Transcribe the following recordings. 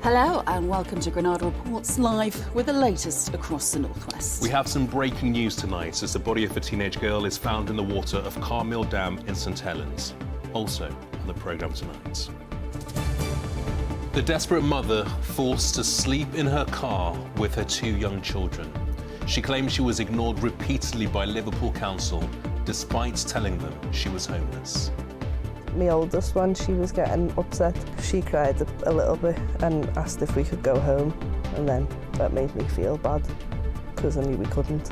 Hello and welcome to Granada Reports Live with the latest across the northwest. We have some breaking news tonight as the body of a teenage girl is found in the water of Carmel Dam in St Helens. Also on the programme tonight. The desperate mother forced to sleep in her car with her two young children. She claims she was ignored repeatedly by Liverpool Council despite telling them she was homeless. My oldest one, she was getting upset. She cried a little bit and asked if we could go home, and then that made me feel bad because I knew we couldn't.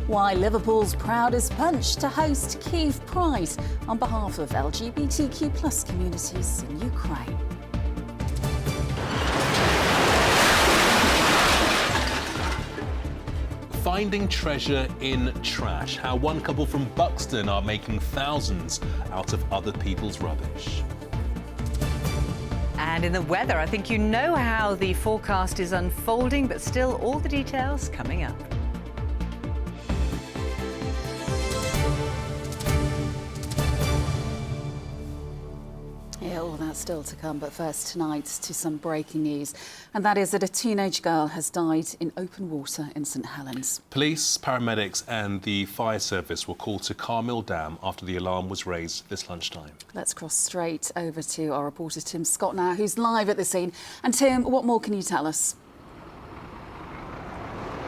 Why Liverpool's proudest punch to host Kyiv Pride on behalf of LGBTQ+ communities in Ukraine. Finding treasure in trash. How one couple from Buxton are making thousands out of other people's rubbish. And in the weather, I think you know how the forecast is unfolding, but still all the details coming up. Yeah, all that's still to come, but first tonight to some breaking news, and that is that a teenage girl has died in open water in St Helens. Police, paramedics and the fire service were called to Carmel Dam after the alarm was raised this lunchtime. Let's cross straight over to our reporter Tim Scott now, who's live at the scene. And Tim, what more can you tell us?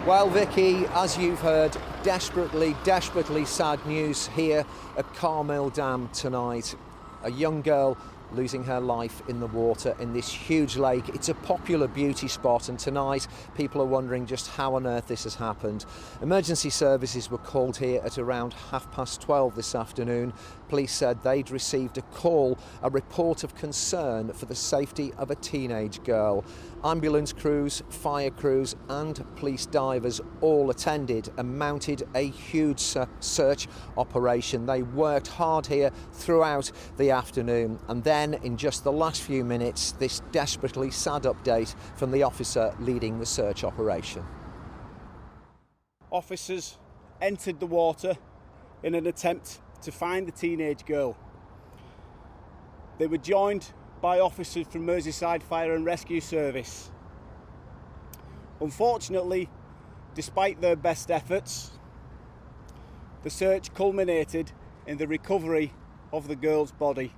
Well, Vicky, as you've heard, desperately sad news here at Carmel Dam tonight. A young girl losing her life in the water in this huge lake. It's a popular beauty spot, and tonight people are wondering just how on earth this has happened. Emergency services were called here at around 12:30 this afternoon. Police said they'd received a call, a report of concern for the safety of a teenage girl. Ambulance crews, fire crews and police divers all attended and mounted a huge search operation. They worked hard here throughout the afternoon, and then in just the last few minutes, this desperately sad update from the officer leading the search operation. Officers entered the water in an attempt to find the teenage girl. They were joined by officers from Merseyside Fire and Rescue Service. Unfortunately, despite their best efforts, the search culminated in the recovery of the girl's body.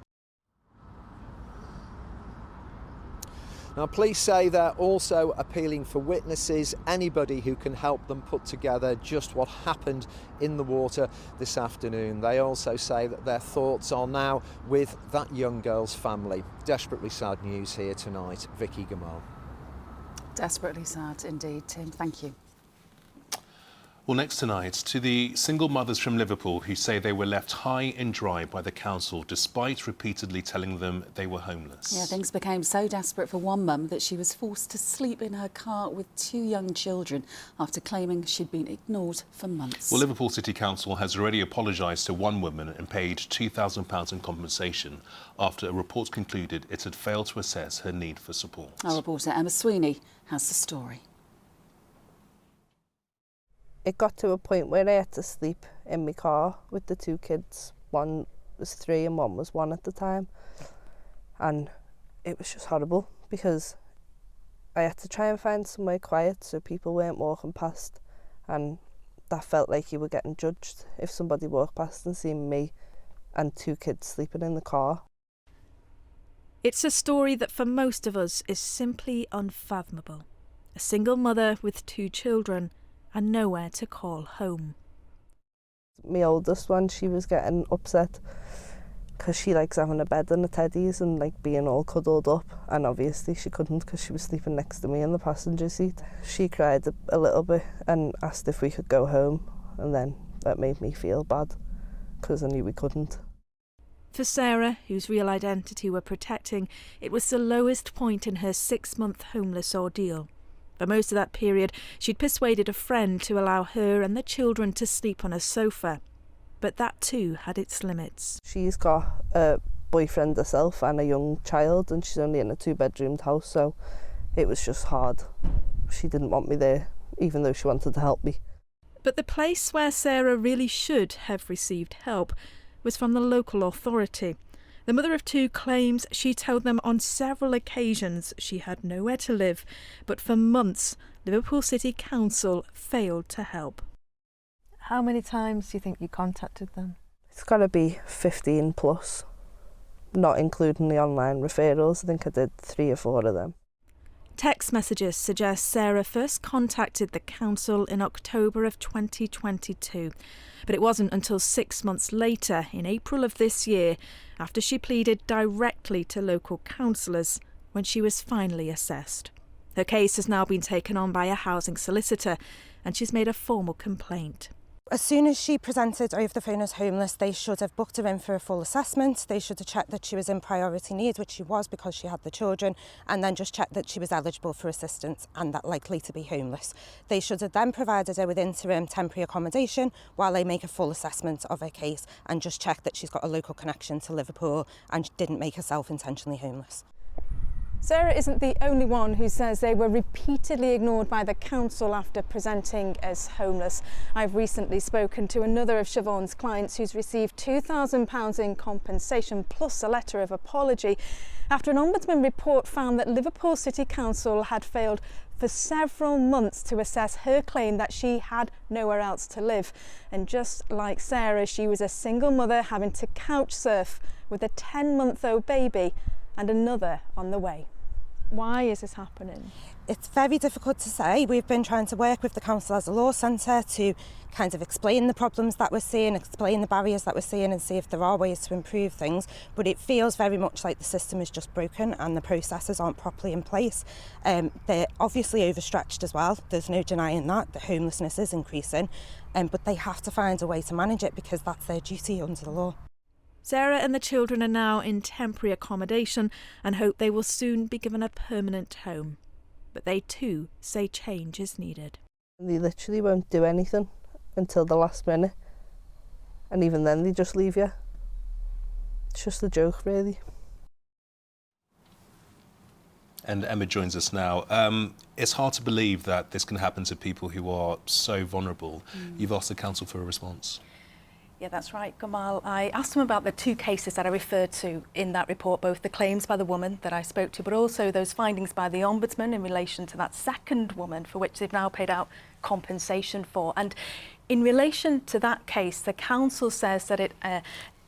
Now, police say they're also appealing for witnesses, anybody who can help them put together just what happened in the water this afternoon. They also say that their thoughts are now with that young girl's family. Desperately sad news here tonight. Vicky Gamal. Desperately sad indeed, Tim. Thank you. Well, next tonight, to the single mothers from Liverpool who say they were left high and dry by the council despite repeatedly telling them they were homeless. Yeah, things became so desperate for one mum that she was forced to sleep in her car with two young children after claiming she'd been ignored for months. Well, Liverpool City Council has already apologised to one woman and paid £2,000 in compensation after a report concluded it had failed to assess her need for support. Our reporter Emma Sweeney has the story. It got to a point where I had to sleep in my car with the two kids. One was 3 and one was 1 at the time. And it was just horrible because I had to try and find somewhere quiet so people weren't walking past. And that felt like you were getting judged if somebody walked past and seen me and 2 kids sleeping in the car. It's a story that for most of us is simply unfathomable. A single mother with 2 children and nowhere to call home. My oldest one, she was getting upset because she likes having a bed and the teddies and like being all cuddled up, and obviously she couldn't because she was sleeping next to me in the passenger seat. She cried a little bit and asked if we could go home, and then that made me feel bad because I knew we couldn't. For Sarah, whose real identity we're protecting, it was the lowest point in her 6-month homeless ordeal. For most of that period, she'd persuaded a friend to allow her and the children to sleep on a sofa. But that too had its limits. She's got a boyfriend herself and a young child, and she's only in a 2-bedroomed house, so it was just hard. She didn't want me there, even though she wanted to help me. But the place where Sarah really should have received help was from the local authority. The mother of two claims she told them on several occasions she had nowhere to live, but for months Liverpool City Council failed to help. How many times do you think you contacted them? It's got to be 15 plus, not including the online referrals. I think I did 3 or 4 of them. Text messages suggest Sarah first contacted the council in October of 2022, but it wasn't until 6 months later, in April of this year, after she pleaded directly to local councillors, when she was finally assessed. Her case has now been taken on by a housing solicitor, and she's made a formal complaint. As soon as she presented over the phone as homeless, they should have booked her in for a full assessment. They should have checked that she was in priority needs, which she was because she had the children, and then just checked that she was eligible for assistance and that likely to be homeless. They should have then provided her with interim temporary accommodation while they make a full assessment of her case and just check that she's got a local connection to Liverpool and didn't make herself intentionally homeless. Sarah isn't the only one who says they were repeatedly ignored by the council after presenting as homeless. I've recently spoken to another of Siobhan's clients who's received £2,000 in compensation plus a letter of apology after an Ombudsman report found that Liverpool City Council had failed for several months to assess her claim that she had nowhere else to live. And just like Sarah, she was a single mother having to couch surf with a 10-month-old baby and another on the way. Why is this happening? It's very difficult to say. We've been trying to work with the council as a law centre to kind of explain the problems that we're seeing, explain the barriers that we're seeing and see if there are ways to improve things. But it feels very much like the system is just broken and the processes aren't properly in place. They're obviously overstretched as well. There's no denying that. The homelessness is increasing, but they have to find a way to manage it because that's their duty under the law. Sarah and the children are now in temporary accommodation and hope they will soon be given a permanent home. But they too say change is needed. They literally won't do anything until the last minute. And even then they just leave you. It's just a joke, really. And Emma joins us now. It's hard to believe that this can happen to people who are so vulnerable. You've asked the council for a response. Yeah, that's right, Gamal. I asked them about the 2 cases that I referred to in that report, both the claims by the woman that I spoke to, but also those findings by the Ombudsman in relation to that second woman for which they've now paid out compensation for. And in relation to that case, the council says that it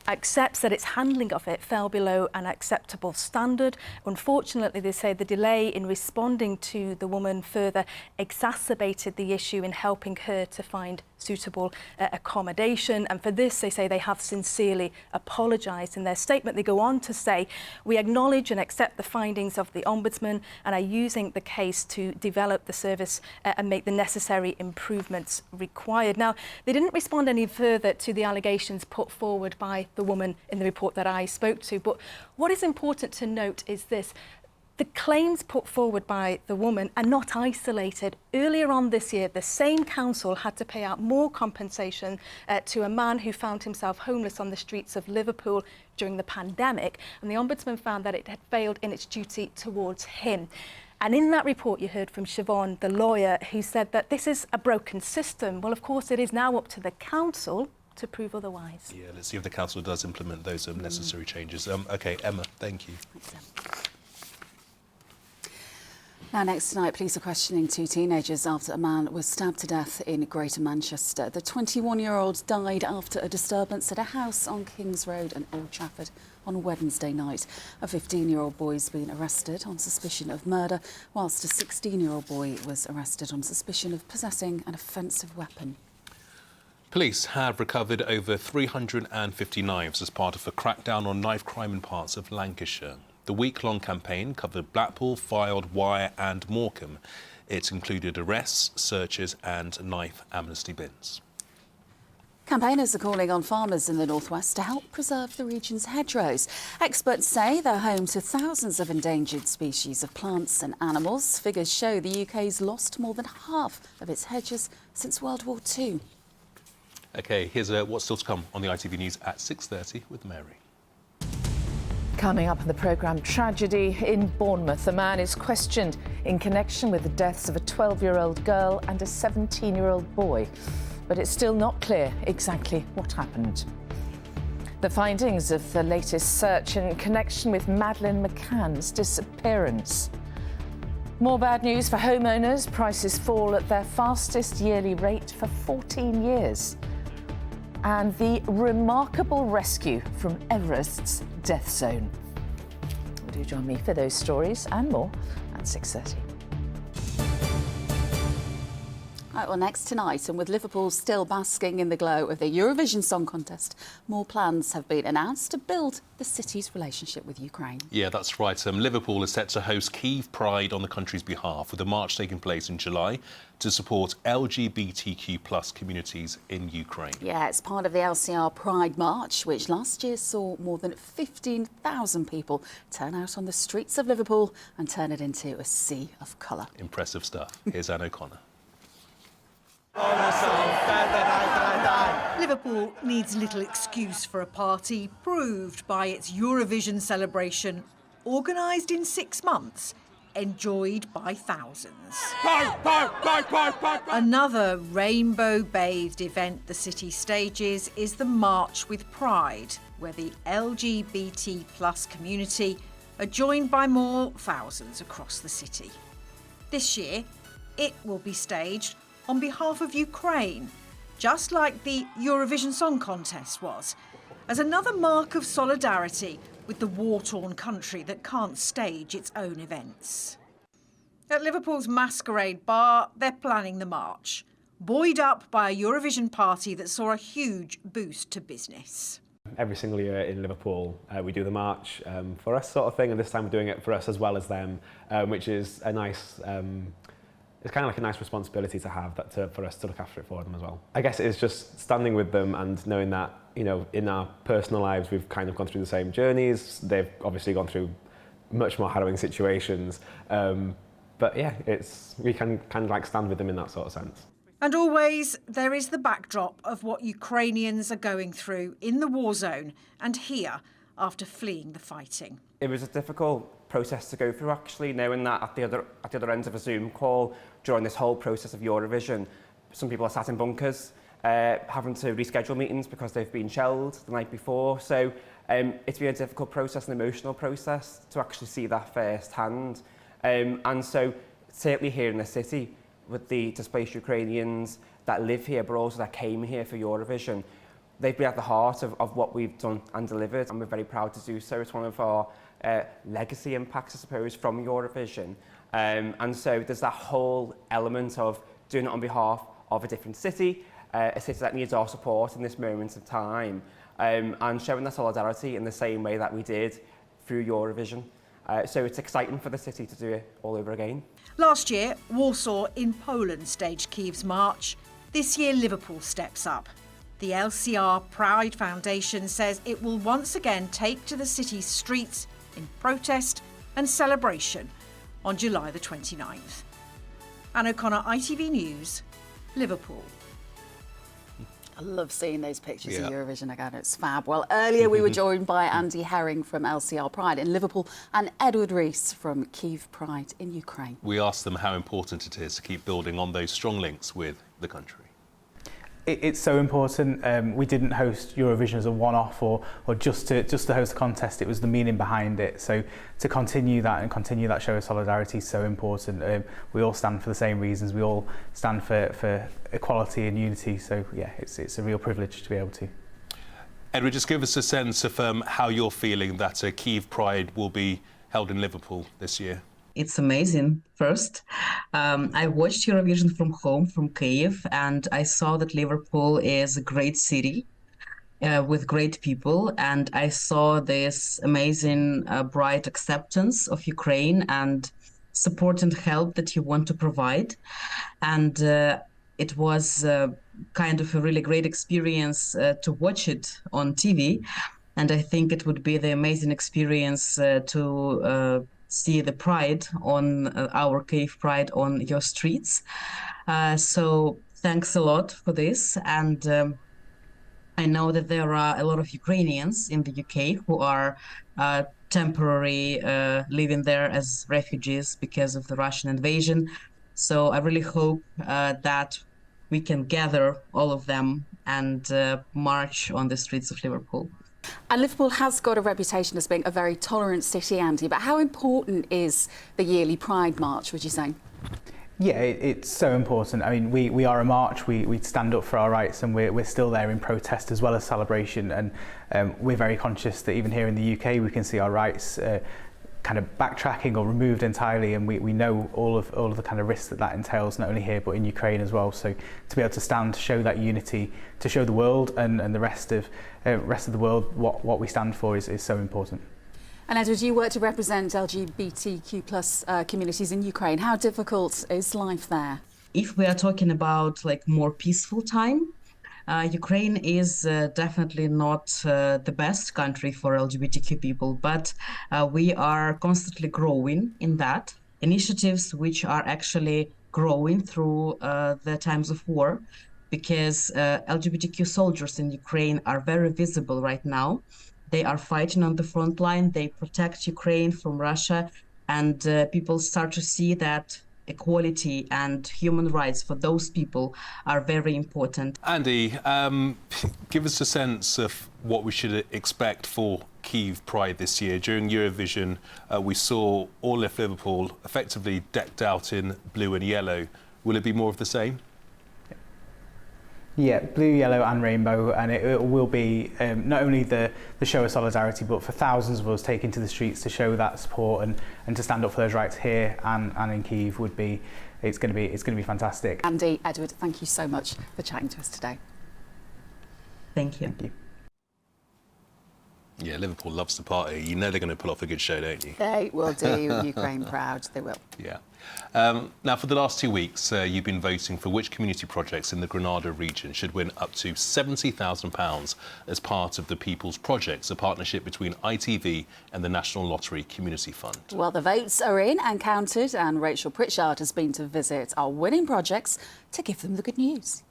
accepts that its handling of it fell below an acceptable standard. Unfortunately, they say the delay in responding to the woman further exacerbated the issue in helping her to find suitable accommodation. And for this, they say they have sincerely apologised. In their statement, they go on to say, we acknowledge and accept the findings of the Ombudsman and are using the case to develop the service and make the necessary improvements required. Now, they didn't respond any further to the allegations put forward by the woman in the report that I spoke to. But what is important to note is this. The claims put forward by the woman are not isolated. Earlier on this year, the same council had to pay out more compensation to a man who found himself homeless on the streets of Liverpool during the pandemic, and the Ombudsman found that it had failed in its duty towards him. And in that report, you heard from Siobhan, the lawyer, who said that this is a broken system. Well, of course, it is now up to the council to prove otherwise. Yeah, let's see if the council does implement those necessary changes. OK, Emma, thank you. Now, next tonight, police are questioning 2 teenagers after a man was stabbed to death in Greater Manchester. The 21-year-old died after a disturbance at a house on Kings Road in Old Trafford on Wednesday night. A 15-year-old boy has been arrested on suspicion of murder, whilst a 16-year-old boy was arrested on suspicion of possessing an offensive weapon. Police have recovered over 350 knives as part of a crackdown on knife crime in parts of Lancashire. The week-long campaign covered Blackpool, Fylde, Wyre and Morecambe. It included arrests, searches and knife amnesty bins. Campaigners are calling on farmers in the northwest to help preserve the region's hedgerows. Experts say they're home to thousands of endangered species of plants and animals. Figures show the UK's lost more than half of its hedges since World War II. OK, here's what's still to come on the ITV News at 6:30 with Mary. Coming up in the programme, tragedy in Bournemouth. A man is questioned in connection with the deaths of a 12-year-old girl and a 17-year-old boy. But it's still not clear exactly what happened. The findings of the latest search in connection with Madeleine McCann's disappearance. More bad news for homeowners. Prices fall at their fastest yearly rate for 14 years. And the remarkable rescue from Everest's death zone. Do join me for those stories and more at 6:30. Right, well, next tonight, and with Liverpool still basking in the glow of the Eurovision Song Contest, more plans have been announced to build the city's relationship with Ukraine. Yeah, that's right. Liverpool is set to host Kyiv Pride on the country's behalf, with a march taking place in July to support LGBTQ+ communities in Ukraine. Yeah, it's part of the LCR Pride March, which last year saw more than 15,000 people turn out on the streets of Liverpool and turn it into a sea of colour. Impressive stuff. Here's Anne O'Connor. Liverpool needs little excuse for a party, proved by its Eurovision celebration, organised in 6 months, enjoyed by thousands. Another rainbow-bathed event the city stages is the March with Pride, where the LGBT+ community are joined by more thousands across the city. This year, it will be staged on behalf of Ukraine, just like the Eurovision Song Contest was, as another mark of solidarity with the war-torn country that can't stage its own events. At Liverpool's Masquerade Bar, they're planning the march, buoyed up by a Eurovision party that saw a huge boost to business. Every single year in Liverpool, we do the march for us sort of thing, and this time we're doing it for us as well as them, which is a nice... it's kind of like a nice responsibility to have, for us to look after it for them as well. I guess it is just standing with them and knowing that, you know, in our personal lives we've kind of gone through the same journeys. They've obviously gone through much more harrowing situations. But yeah, we can kind of like stand with them in that sort of sense. And always there is the backdrop of what Ukrainians are going through in the war zone and here after fleeing the fighting. It was a difficult process to go through, actually, knowing that at the other end of a Zoom call during this whole process of Eurovision, some people are sat in bunkers, having to reschedule meetings because they've been shelled the night before. So it's been a difficult process, an emotional process, to actually see that firsthand. And so certainly here in the city, with the displaced Ukrainians that live here, but also that came here for Eurovision, they've been at the heart of what we've done and delivered, and we're very proud to do so. It's one of our legacy impacts, I suppose, from Eurovision. And so there's that whole element of doing it on behalf of a different city, a city that needs our support in this moment of time, and showing that solidarity in the same way that we did through Eurovision. So it's exciting for the city to do it all over again. Last year, Warsaw in Poland staged Kyiv's march. This year, Liverpool steps up. The LCR Pride Foundation says it will once again take to the city's streets in protest and celebration on July the 29th. Anne O'Connor, ITV News, Liverpool. I love seeing those pictures Yeah. of Eurovision again. It's fab. Well, earlier we were joined by Andy Herring from LCR Pride in Liverpool and Edward Rees from Kyiv Pride in Ukraine. We asked them how important it is to keep building on those strong links with the country. It's so important. We didn't host Eurovision as a one-off or just to host a contest. It was the meaning behind it. So to continue that show of solidarity is so important. We all stand for the same reasons. We all stand for equality and unity. So yeah, it's a real privilege to be able to. Edward, just give us a sense of how you're feeling that Kyiv Pride will be held in Liverpool this year. It's amazing. First, I watched Eurovision from home, from Kyiv, and I saw that Liverpool is a great city with great people. And I saw this amazing, bright acceptance of Ukraine and support and help that you want to provide. And it was kind of a really great experience to watch it on TV. And I think it would be the amazing experience to see the pride on our Kyiv Pride on your streets. So thanks a lot for this. And I know that there are a lot of Ukrainians in the UK who are temporarily living there as refugees because of the Russian invasion. So I really hope that we can gather all of them and march on the streets of Liverpool. And Liverpool has got a reputation as being a very tolerant city, Andy, but how important is the yearly Pride March, would you say? Yeah, it's so important. I mean, we are a march, we stand up for our rights, and we're still there in protest as well as celebration, and we're very conscious that even here in the UK we can see our rights kind of backtracking or removed entirely, and we know all of the kind of risks that entails, not only here but in Ukraine as well. So to be able to stand, to show that unity, to show the world and the rest of the world what we stand for is so important. And Edward, you work to represent LGBTQ+ communities in Ukraine. How difficult is life there? If we are talking about like more peaceful time, Ukraine is definitely not the best country for LGBTQ people, but we are constantly growing in that. Initiatives which are actually growing through the times of war, because LGBTQ soldiers in Ukraine are very visible right now. They are fighting on the front line, they protect Ukraine from Russia, and people start to see that equality and human rights for those people are very important. Andy, give us a sense of what we should expect for Kyiv Pride this year. During Eurovision, we saw all of Liverpool effectively decked out in blue and yellow. Will it be more of the same? Yeah, blue, yellow and rainbow, and it will be not only the show of solidarity, but for thousands of us taking to the streets to show that support and to stand up for those rights here and in Kyiv would be, it's going to be fantastic. Andy, Edward, thank you so much for chatting to us today. Thank you. Thank you. Yeah, Liverpool loves to party. You know they're going to pull off a good show, don't you? They will do Ukraine proud. They will. Yeah. Now, for the last 2 weeks, you've been voting for which community projects in the Granada region should win up to £70,000 as part of the People's Projects, a partnership between ITV and the National Lottery Community Fund. Well, the votes are in and counted, and Rachel Pritchard has been to visit our winning projects to give them the good news.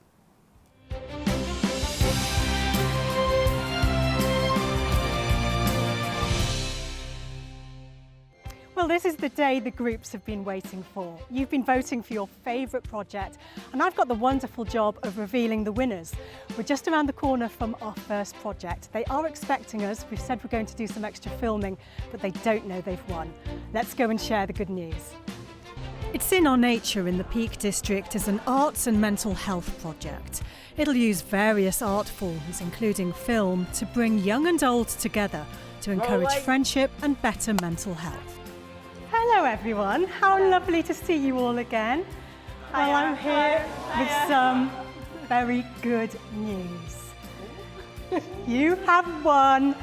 Well, this is the day the groups have been waiting for. You've been voting for your favourite project, and I've got the wonderful job of revealing the winners. We're just around the corner from our first project. They are expecting us. We've said we're going to do some extra filming, but they don't know they've won. Let's go and share the good news. It's in Our Nature in the Peak District as an arts and mental health project. It'll use various art forms, including film, to bring young and old together to encourage friendship and better mental health. Hello everyone, how lovely to see you all again. Well, I'm here with some very good news. You have won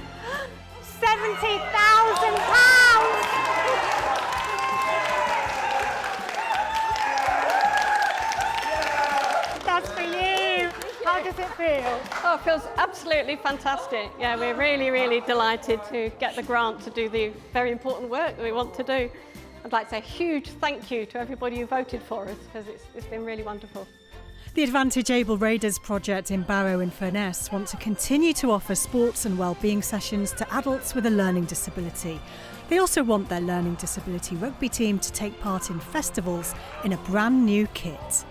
£70,000! That's for you. How does it feel? Oh, it feels absolutely fantastic. Yeah, we're really, really delighted to get the grant to do the very important work that we want to do. I'd like to say a huge thank you to everybody who voted for us, because it's been really wonderful. The Advantage Able Raiders project in Barrow in Furness want to continue to offer sports and wellbeing sessions to adults with a learning disability. They also want their learning disability rugby team to take part in festivals in a brand new kit.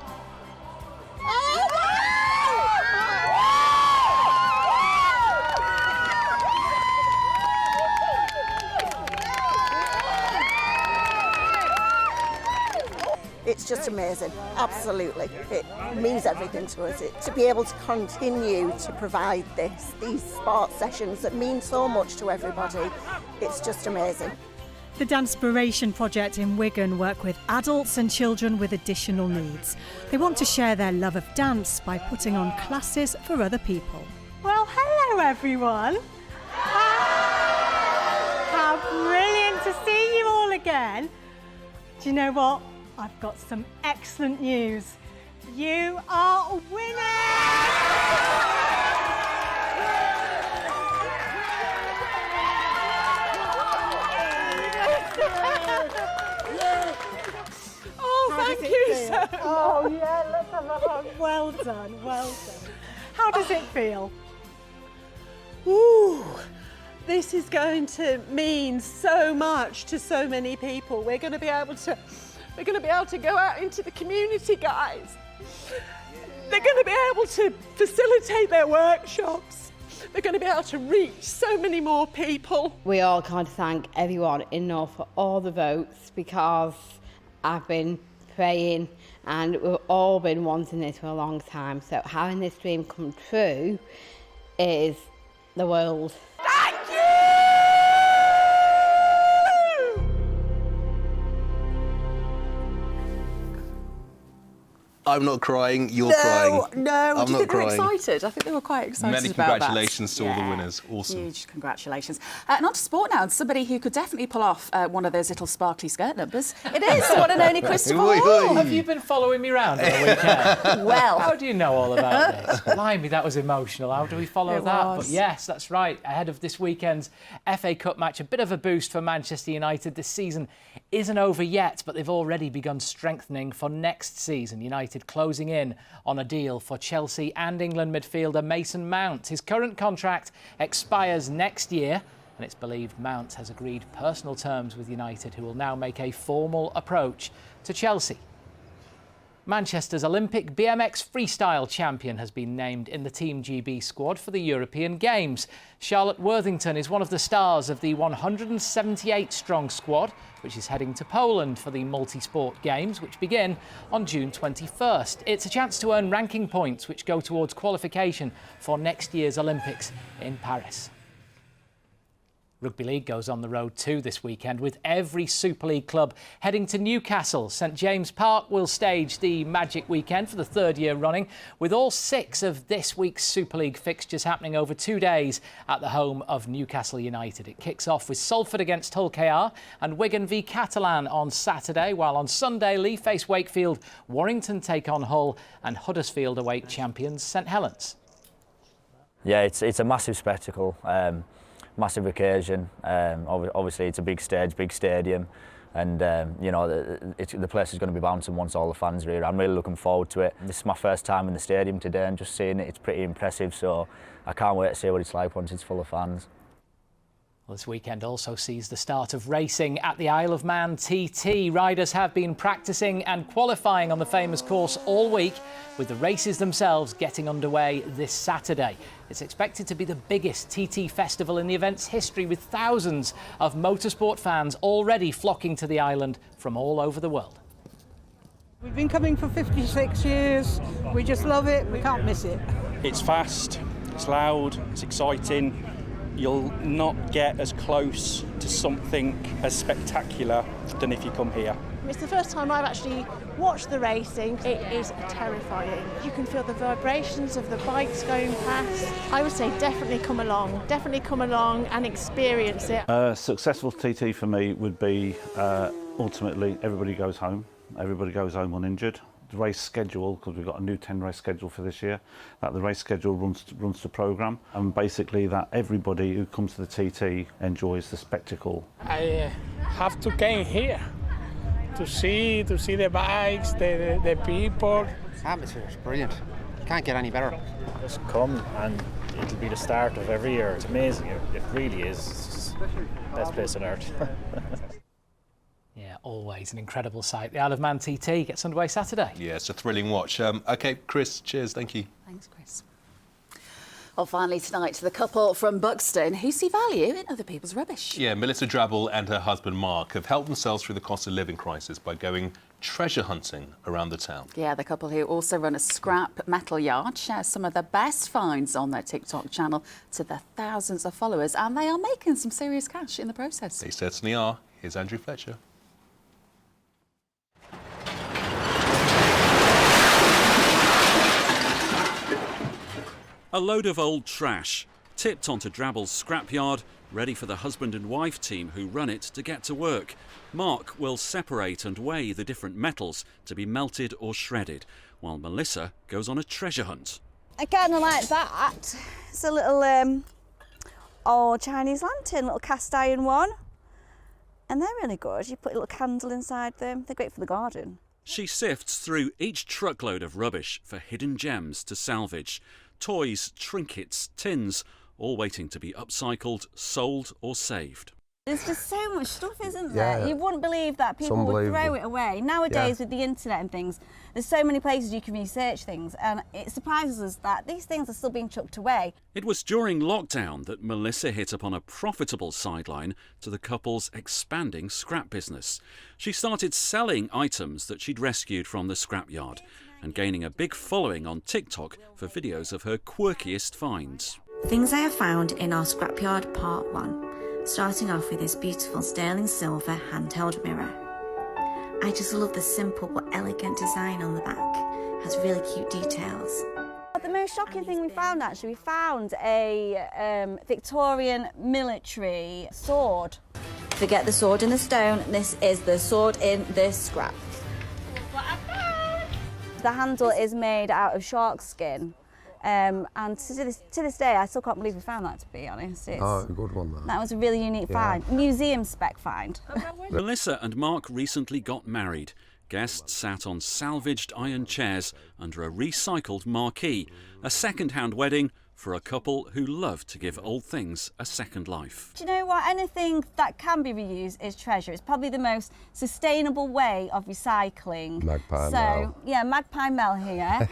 It's just amazing, absolutely. It means everything to us. To be able to continue to provide these sports sessions that mean so much to everybody, it's just amazing. The Dancepiration project in Wigan work with adults and children with additional needs. They want to share their love of dance by putting on classes for other people. Well, hello everyone. How brilliant to see you all again. Do you know what? I've got some excellent news. You are winners! Oh, thank you so much. Oh, yeah, let's have a hug. Well done, well done. How does it feel? Ooh, this is going to mean so much to so many people. We're going to be able to go out into the community, guys. They're going to be able to facilitate their workshops. they're going to be able to reach so many more people. We all can't thank everyone enough for all the votes, because I've been praying and we've all been wanting this for a long time. So having this dream come true is the world. Thank you! I'm not crying, you're crying. No, I'm do you not think they're crying. excited? I think they were quite excited Many about that. congratulations to all the winners. Awesome. Huge congratulations. And on to sport now, and somebody who could definitely pull off one of those little sparkly skirt numbers. It is the one and only Christopher Hall. Have you been following me around on the weekend? Well. How do you know all about this? Blimey, that was emotional. How do we follow It that? was. But yes, that's right. Ahead of this weekend's FA Cup match, a bit of a boost for Manchester United. This season isn't over yet, but they've already begun strengthening for next season. United closing in on a deal for Chelsea and England midfielder Mason Mount. His current contract expires next year, and it's believed Mount has agreed personal terms with United, who will now make a formal approach to Chelsea. Manchester's Olympic BMX freestyle champion has been named in the Team GB squad for the European Games. Charlotte Worthington is one of the stars of the 178-strong squad, which is heading to Poland for the multi-sport games, which begin on June 21st. It's a chance to earn ranking points, which go towards qualification for next year's Olympics in Paris. Rugby League goes on the road too this weekend, with every Super League club heading to Newcastle. St James Park will stage the Magic Weekend for the third year running, with all 6 of this week's Super League fixtures happening over 2 days at the home of Newcastle United. It kicks off with Salford against Hull KR and Wigan v Catalan on Saturday, while on Sunday Lee face Wakefield, Warrington take on Hull and Huddersfield await champions St Helens. Yeah, it's a massive spectacle. Massive occasion. Obviously, it's a big stage, big stadium, and you know the place is going to be bouncing once all the fans are here. I'm really looking forward to it. This is my first time in the stadium today, and just seeing it's pretty impressive. So I can't wait to see what it's like once it's full of fans. Well, this weekend also sees the start of racing at the Isle of Man TT. Riders have been practising and qualifying on the famous course all week, with the races themselves getting underway this Saturday. It's expected to be the biggest TT festival in the event's history, with thousands of motorsport fans already flocking to the island from all over the world. We've been coming for 56 years. We just love it. We can't miss it. It's fast, it's loud, it's exciting. You'll not get as close to something as spectacular than if you come here. It's the first time I've actually watched the racing. It is terrifying. You can feel the vibrations of the bikes going past. I would say definitely come along and experience it. A successful TT for me would be ultimately everybody goes home uninjured. The race schedule, because we've got a new 10-race schedule for this year, that the race schedule runs the programme, and basically that everybody who comes to the TT enjoys the spectacle. I have to come here to see the bikes, the people. The atmosphere is brilliant. Can't get any better. Just come and it'll be the start of every year. It's amazing. It really is. It's the best place on earth. Yeah, always an incredible sight. The Isle of Man TT gets underway Saturday. Yeah, it's a thrilling watch. OK, Chris, cheers, thank you. Thanks, Chris. Well, finally tonight, the couple from Buxton who see value in other people's rubbish. Yeah, Melissa Drabble and her husband Mark have helped themselves through the cost of living crisis by going treasure hunting around the town. Yeah, the couple who also run a scrap metal yard share some of the best finds on their TikTok channel to their thousands of followers, and they are making some serious cash in the process. They certainly are. Here's Andrew Fletcher. A load of old trash, tipped onto Drabble's scrapyard, ready for the husband and wife team who run it to get to work. Mark will separate and weigh the different metals to be melted or shredded, while Melissa goes on a treasure hunt. I kind of like that. It's a little old Chinese lantern, little cast iron one. And they're really good. You put a little candle inside them. They're great for the garden. She sifts through each truckload of rubbish for hidden gems to salvage. Toys, trinkets, tins, all waiting to be upcycled, sold or saved. There's just so much stuff, isn't Yeah. there? You wouldn't believe that people would throw it away. Nowadays, with the internet and things, there's so many places you can research things, and it surprises us that these things are still being chucked away. It was during lockdown that Melissa hit upon a profitable sideline to the couple's expanding scrap business. She started selling items that she'd rescued from the scrapyard and gaining a big following on TikTok for videos of her quirkiest finds. Things I have found in our scrapyard part 1. Starting off with this beautiful sterling silver handheld mirror. I just love the simple but elegant design on the back. It has really cute details. The most shocking thing we found, actually, we found a Victorian military sword. Forget the sword in the stone, this is the sword in the scrap. The handle is made out of shark skin. And to this day, I still can't believe we found that, to be honest. Oh, a good one, that was a really unique find. Museum spec find. Melissa and Mark recently got married. Guests sat on salvaged iron chairs under a recycled marquee. A second-hand wedding for a couple who love to give old things a second life. Do you know what? Anything that can be reused is treasure. It's probably the most sustainable way of recycling. Magpie Mel. Yeah, Magpie Mel here.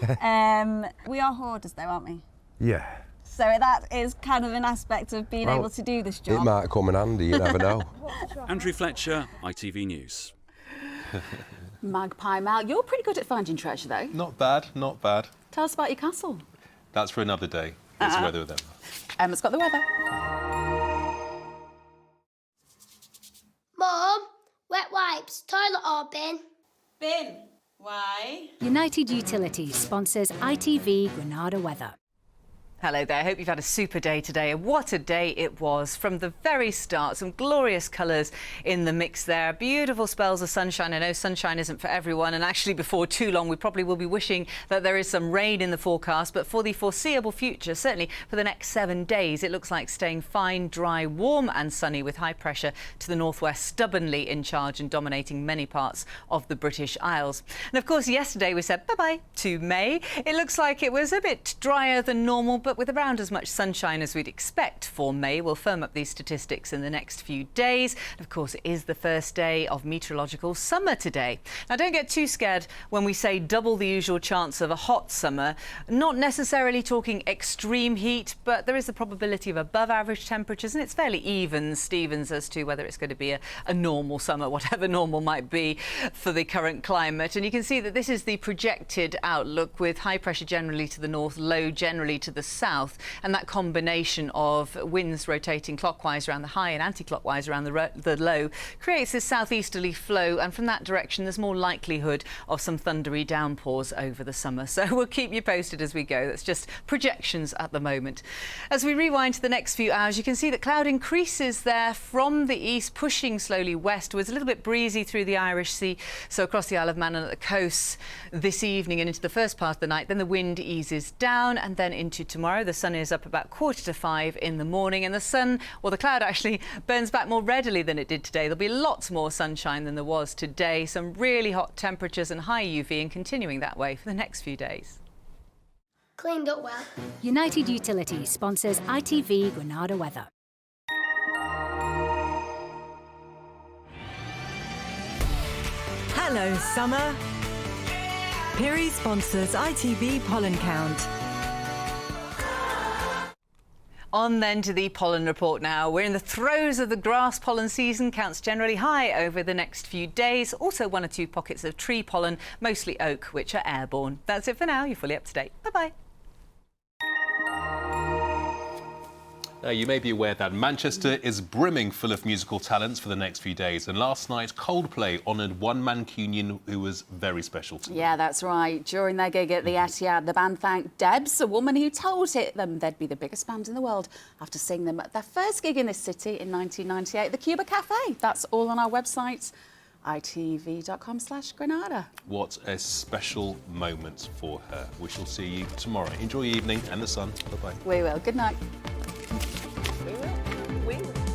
We are hoarders though, aren't we? Yeah. So that is kind of an aspect of being able to do this job. It might come in handy, you never know. Andrew Fletcher, ITV News. Magpie Mal, you're pretty good at finding treasure though. Not bad, not bad. Tell us about your castle. That's for another day. It's the weather then. Emma's got the weather. Mum, wet wipes, toilet or bin? Bin. Why? United Utilities sponsors ITV Granada weather. Hello there, hope you've had a super day today. What a day it was from the very start. Some glorious colours in the mix there. Beautiful spells of sunshine. I know sunshine isn't for everyone, and actually before too long we probably will be wishing that there is some rain in the forecast, but for the foreseeable future, certainly for the next 7 days, it looks like staying fine, dry, warm and sunny with high pressure to the northwest stubbornly in charge and dominating many parts of the British Isles. And of course yesterday we said bye-bye to May. It looks like it was a bit drier than normal, but with around as much sunshine as we'd expect for May. We'll firm up these statistics in the next few days. And of course, it is the first day of meteorological summer today. Now, don't get too scared when we say double the usual chance of a hot summer. Not necessarily talking extreme heat, but there is a probability of above average temperatures, and it's fairly even, Stevens, as to whether it's going to be a normal summer, whatever normal might be for the current climate. And you can see that this is the projected outlook, with high pressure generally to the north, low generally to the south, and that combination of winds rotating clockwise around the high and anti-clockwise around the low creates this southeasterly flow, and from that direction there's more likelihood of some thundery downpours over the summer. So we'll keep you posted as we go. That's just projections at the moment. As we rewind to the next few hours, you can see that cloud increases there from the east, pushing slowly westwards. A little bit breezy through the Irish Sea, so across the Isle of Man and at the coasts this evening and into the first part of the night. Then the wind eases down, and then into tomorrow the sun is up about 4:45 in the morning, and the sun, or the cloud actually, burns back more readily than it did today. There'll be lots more sunshine than there was today. Some really hot temperatures and high UV, and continuing that way for the next few days. Cleaned up well. United Utilities sponsors ITV Granada weather. Hello, summer. Piri sponsors ITV Pollen Count. On then to the pollen report now. We're in the throes of the grass pollen season. Counts generally high over the next few days. Also 1 or 2 pockets of tree pollen, mostly oak, which are airborne. That's it for now. You're fully up to date. Bye-bye. Now, you may be aware that Manchester is brimming full of musical talents for the next few days. And last night, Coldplay honoured one Mancunian who was very special to them. Yeah, that's right. During their gig at the Etihad, the band thanked Debs, a woman who told them they'd be the biggest band in the world after seeing them at their first gig in this city in 1998, the Cuba Cafe. That's all on our website, itv.com/Granada. What a special moment for her. We shall see you tomorrow. Enjoy your evening and the sun. Bye-bye. We will. Good night. We will.